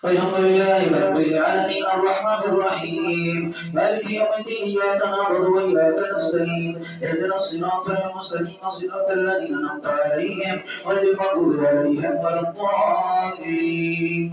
الحمد لله رب العالمين الرحمن الرحيم مالك يوم الدين إياك نعبد وإياك نستعين اهدنا الصراط المستقيم صراط الذين أنعمت عليهم غير المغضوب عليهم ولا الضالين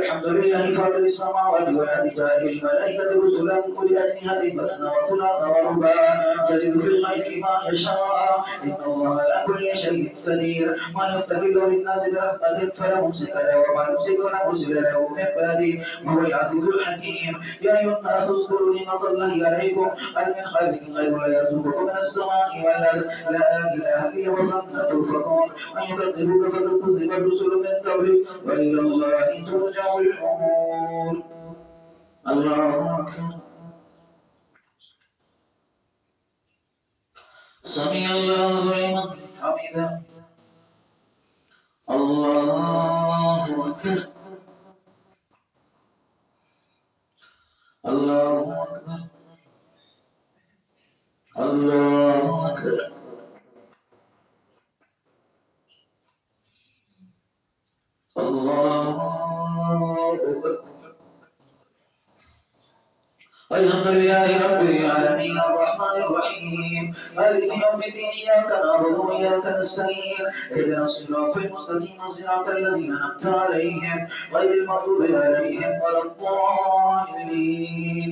الحمد لله فاطر السماوات والارض جاعل الملائكه رسلا اولي اجنحه مثنى وثلاث ورباع يزيد في الخلق ما يشاء ان الله على كل شيء قدير ما يفتح الله للناس برحمه فلا ممسك له وما يمسك فلا مرسل له من بعده وهو العزيز الحكيم يا ايها الناس اذكروا نعمه الله عليكم هل من خالق غير لا يرزقكم من السماء والارض لا اله الا هو فانتم تؤفكون من يكذبك فقد كذب الرسل من قبلك والى الله ترجع الأمور الله أكبر سمع الله لمن حمده الله أكبر الله أكبر الله أكبر الله أكبر الحمد لله رب العالمين الرحمن الرحيم مالك يوم الدين إياك نعبد وإياك نستعين اهدنا الصراط المستقيم صراط الذين أنعمت عليهم غير المغضوب عليهم ولا الضالين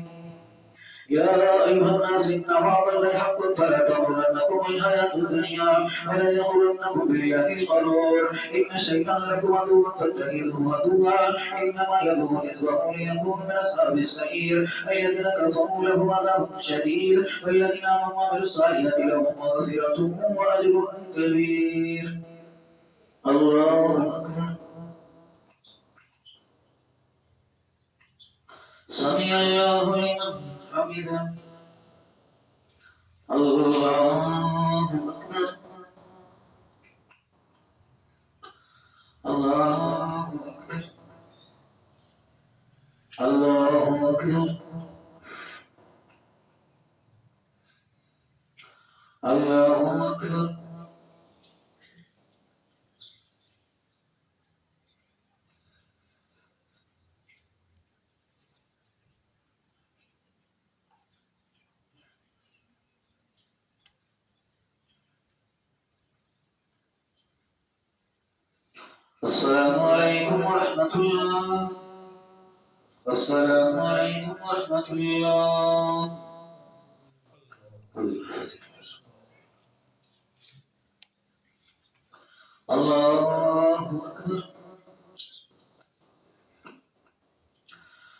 يا أيها الناس إن وعد الله حق فلا تغرنكم الحياة الدنيا ولا يغرنكم بالله الغرور إن الشيطان لكم عدو فاتخذوه عدوا إنما يدعو حزبه ليكون من أصحاب السعير الذين كفروا لهم عذاب شديد والذين آمنوا وعملوا الصالحات لهم مغفرة وأجر كبير الله أكبر سمع الله لمن حمده الله أكبر الله أكبر الله أكبر الله أكبر السلام عليكم ورحمة الله السلام عليكم ورحمة الله الله أكبر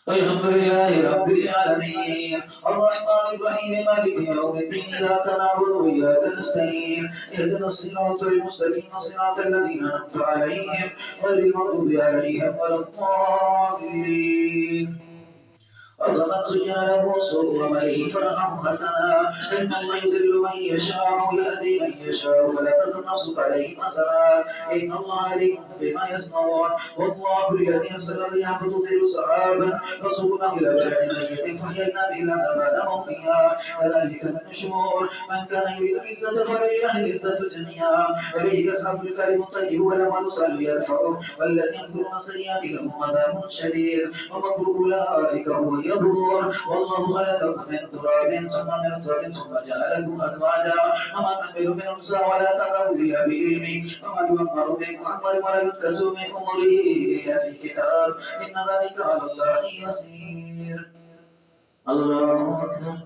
الحمد لله رب العالمين الرحمن الرحيم مالك يوم الدين إياك نعبد وإياك نستعين اهدنا الصراط المستقيم صراط الذين أنعمت عليهم غير المغضوب عليهم ولا الضالين وفمن زين له سوء عمله فرآه حسنا إن الله يضل من يشاء ويهدي من يشاء ولا تزر نفسك عليهم حسنات إن الله عليم بما يصنعون والله الذي أرسل الرياح فتثير سحابا فسقناه إلى بلد ميت فأحيينا به الأرض بعد موتها كذلك النشور من كان يريد العزة فلله العزة جميعا وإليه يسحب الكلم الطيب والعمل الصالح يرفعه والذين يمكرون السيئات لهم عذاب شديد ومكر أولئك هو يبور والله خلقكم من تراب ثم من تراب ثم جعلكم أزواجا وما تحمل من أنثى ولا تذر إلا بعلمه وما يؤمر من معمر ولا ينكس من أمره إلا في كتاب إن ذلك على الله يسير الله أكبر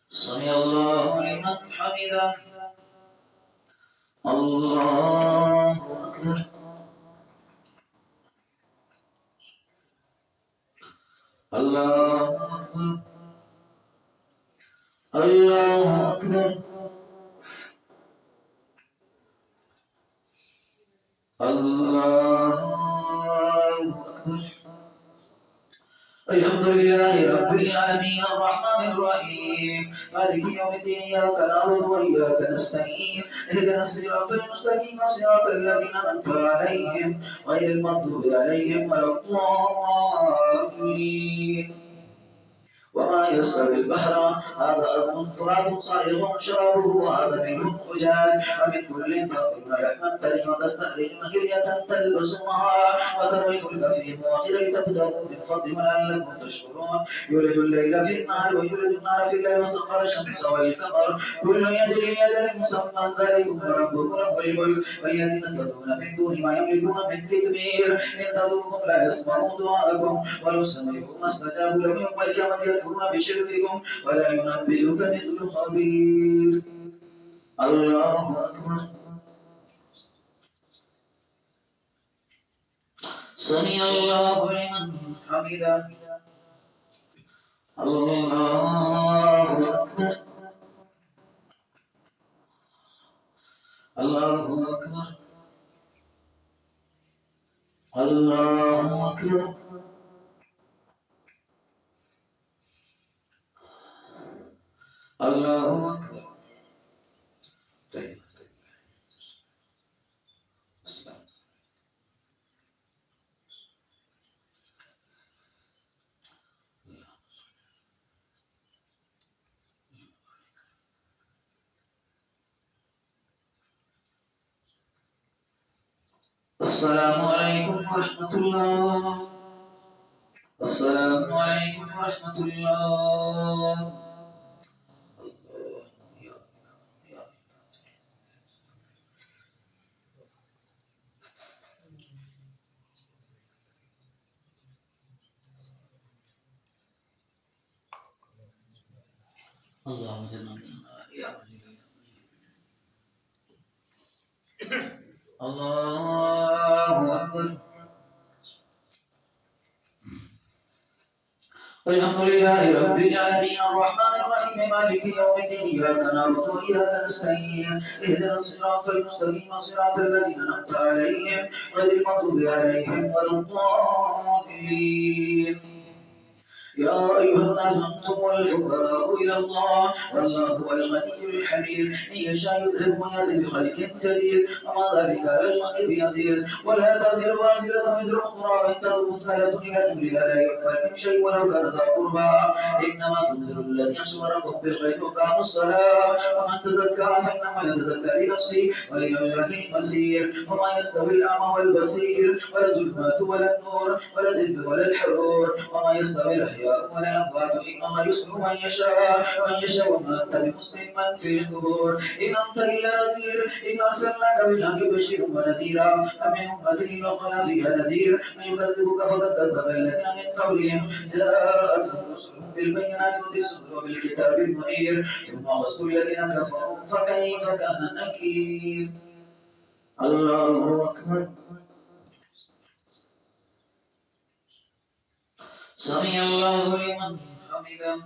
سمع الله لمن حمده الله أكبر الله أكبر الله أكبر الله أكبر الحمد لله رب العالمين الرحمن الرحيم مالك يوم الدين إياك نعبد وإياك نستعين اهدنا الصراط المستقيم صراط الذين أنعمت عليهم غير المغضوب عليهم ولا الضالين وما يستوي البحران هذا عذب فرات صائغ شرابه وهذا ملح أجاج ومن كل تأكلون لحما طريا وتستخرجون حلية تلبسونها وترى الفلك فيه مواخر لتبتغوا من فضله لعلكم تشكرون يولد الليل في النهار ويولد النهار في الليل وسخر الشمس والقمر كل يجري لأجل مسمى ذلكم ربكم رب الملك والذين تدعون من دون ما يملكون من قطمير إن تدعوهم لا يسمعوا دعاءكم ولو سمعوا ما استجابوا لكم يوم القيامة يكفرون بشرككم ولا ينبئك مثل خبير. الله أكبر. سمع الله لمن حمده. الله أكبر. الله أكبر. الله أكبر. الله أكبر. طيب. السلام عليكم ورحمة الله. السلام عليكم ورحمة الله. اللهم جنبنا النار يا مجيد. الله أكبر. الحمد لله رب العالمين الرحمن الرحيم مالك يوم الدين إياك نعبد وإياك نستعين اهدنا الصراط المستقيم صراط الذين أنعمت عليهم غير المغضوب عليهم ولا الضالين. يا أيها الناس أنتم الفقراء إلى الله والله هو الغني الحميد إن يشاء يذهبكم ويأتي بخلق جديد وما ذلك على الله بعزيز ولا تزر وازرة وزر أخرى وإن تذر مثقلة إلى أمرها لا يقبل من شيء ولو كان ذا قربى إنما تنذر الذين يخشون ربهم بالغيب وأقاموا الصلاة ومن تزكى فإنما يتزكى لنفسه وإلى الله المصير وما يستوي الأعمى والبصير ولا الظلمات ولا النور ولا الظل ولا الحرور وما يستوي الأحياء ولا الأموات إنما يسمع من يشاء وما أنت بمسلم من في القبور إن أنت إلا نذير إن أرسلناك بالحق بشيرا ونذيرا فمن أمة إلا خلا فيها نذير من يكذبك فقد كذب الذين من قبلهم جاءتهم رسلهم بالبينات وبالزبر وبالكتاب المنير ثم أخذت الذين كفروا فكيف كان نكير. الله أكبر. سمع الله لمن حمده.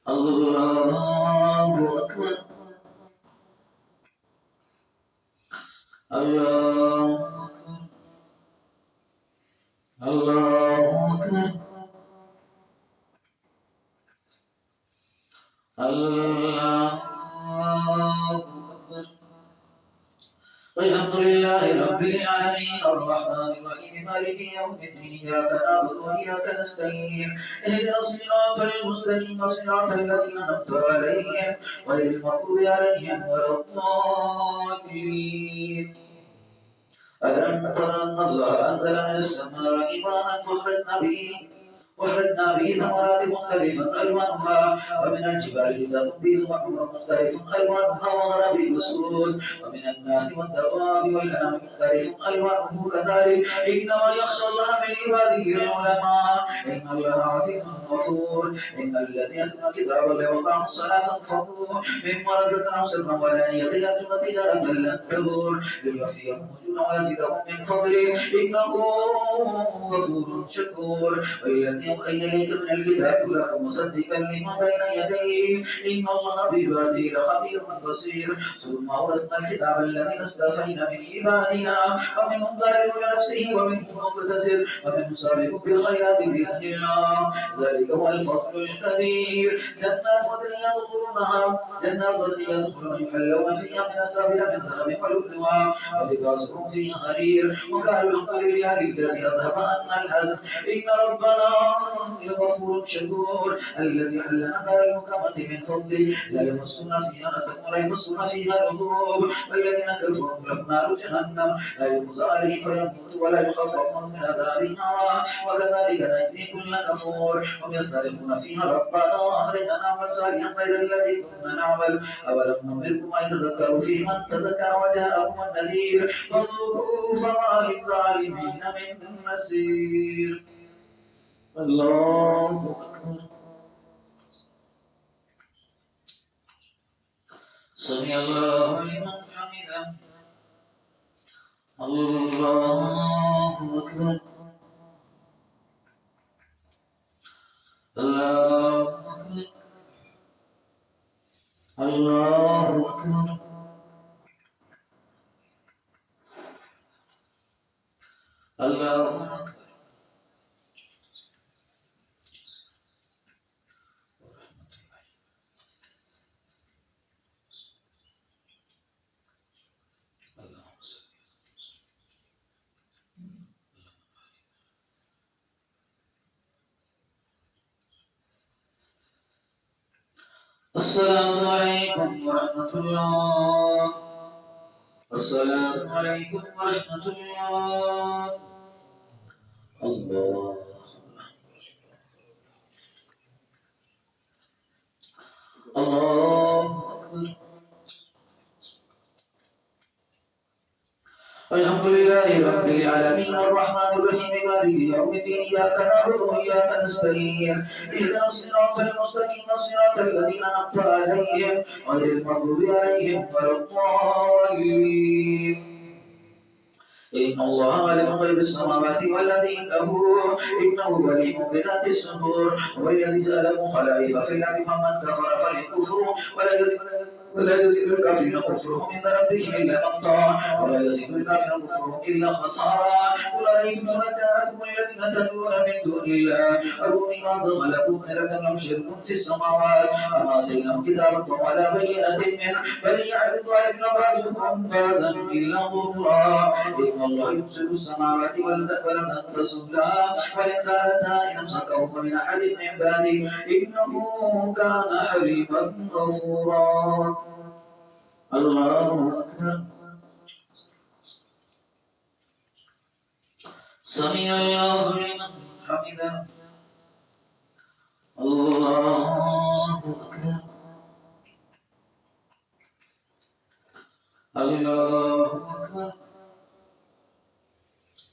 الله أكبر. الله أكبر. الله أكبر. الله أكبر. الحمد لله رب العالمين الرحمن الرحيم مالك يوم الدين إياك نعبد وإياك نستعين اهدنا الصراط المستقيم صراط الذين أنعمت عليهم غير المغضوب عليهم ولا الضالين. ألم تر أن الله أنزل من السماء ماء وأخرجنا به ثمرات مختلفا ألوانها ومن الجبال جدار بيض وحمر مختلف ألوانها وغرابيب سود ومن الناس والدواب والأنعام مختلف ألوانه كذلك إنما يخشى الله من عباده العلماء إن الله عزيز غفور. إن الذين يتلون الكتاب وأقاموا الصلاة أنفقوا مما رزقناهم سرا وعلانية يرجون تجارة لن تبور ليوفيهم أجورهم ويزيدهم من فضله إنه غفور شكور. والذي أوحينا إليك من الكتاب كله مصدقا لما بين يديه إن الله بعباده لخبير بصير. ثم أورثنا الكتاب الذين اصطفينا من عبادنا ومنهم ظالم لنفسه ومنهم مقتصد ومنهم سابق بالخيرات بإذن الله ذلك هو الفضل الكبير. جنات عدن يدخلونها يحلون فيها من أساور من ذهب ولؤلؤا ولباسهم فيها حرير وقالوا الحمد لله الذي أذهب عنا الحزن إن ربنا الله الغفور الشكور الذي علنا دار المكرمة من فضله لا يمسنا فيها نسب ولا يمسنا فيها لغوب والذين كفروا لهم نار جهنم لا يقضى عليه فيموت ولا يخفف من عذابها وكذلك نجزي كل كفور هم يسترقون فيها ربنا أخرجنا نعمل صالحا غير الذي كنا نعمل أولم نؤمركم أن تذكروا فيه من تذكر وجاءكم النذير فذوقوا فما للظالمين من نصير. الله أكبر. سمع الله لمن حمده. الله أكبر. الله أكبر. الله أكبر. الله أكبر. السلام عليكم ورحمة الله. السلام عليكم ورحمة الله. الله الله أكبر. الحمد لله رب العالمين الرحمن الرحيم مالك يوم الدين إياك نعبد وإياك نستعين اهدنا الصراط المستقيم صراط الذين أنعمت عليهم غير المغضوب عليهم ولا الضالين. إن الله عالم غيب السماوات والذي إنه عليم بذات الصدور والذي جعلكم خلائف في الأرض فمن كفر فليكفر ولا يزيد الكافرين كفرهم عند ربهم إلا مقتا ولا يزيد الكافرين كفرهم إلا خسارا. قل أرأيتم شركاءكم الذين تدعون من دون الله أروني ماذا ملكوا خيرا لهم شرك في السماوات أم آتيناهم كتابا ولا بينة منه بل يعرض الظالمين بعضهم بعضا إلا غرورا. إن الله يمسك السماوات والأرض ولم تزولا ولئن زالتا إن أمسكهما من أحد من بعده إنه كان حليما غفورا. الله أكبر. سمع الله لمن حمده. الله أكبر. الله أكبر.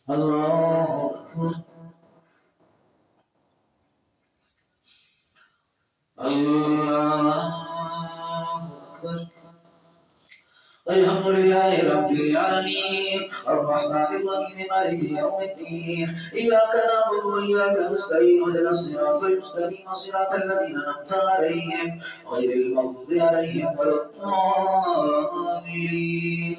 الله أكبر. الله أكبر. الحمد لله رب العالمين الرحمن الرحيم مالك يوم الدين إياك نعبد وإياك نستعين اهدنا الصراط المستقيم صراط الذين أنعمت عليهم غير المغضوب عليهم ولا الضالين.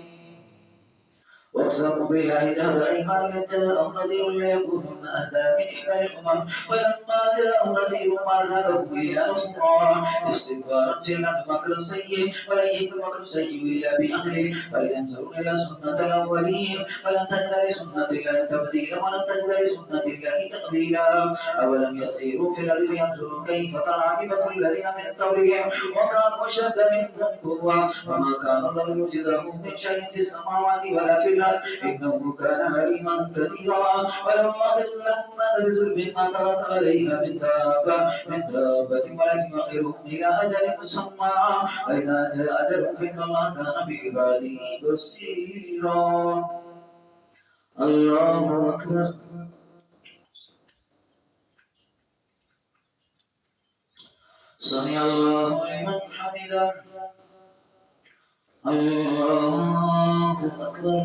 واقسموا بالله جهد أيمانهم جاءهم نذير ليكونن أهدى من إحدى الأمم فلما جاءهم نذير ما زادهم إلا نفورا استكبارا في الأرض مكر سيء ولا يهلك المكر السيء إلا بأهله فلينظروا إلى سنة الأولين ولن تجد لسنة الله تبديلا ولن تجد لسنة الله تأويلا. أولم يسيروا في الأرض فينظروا كيف كان عاقبة الذين من قبلهم وكانوا أشد منهم قوة وما كان الله ليعجزه من شيء في السماوات ولا في الأرض إنه كان عليما قديرا. ولو أخذ لهم الناس بظلم ما ترك عليها من دابة ولم يؤخرهم إلى أجل مسمى فإذا جاء أجلهم فإن الله كان بعباده بصيرا. الله أكبر. سمع الله لمن حمده. الله أكبر.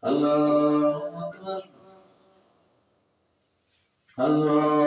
الله أكبر. الله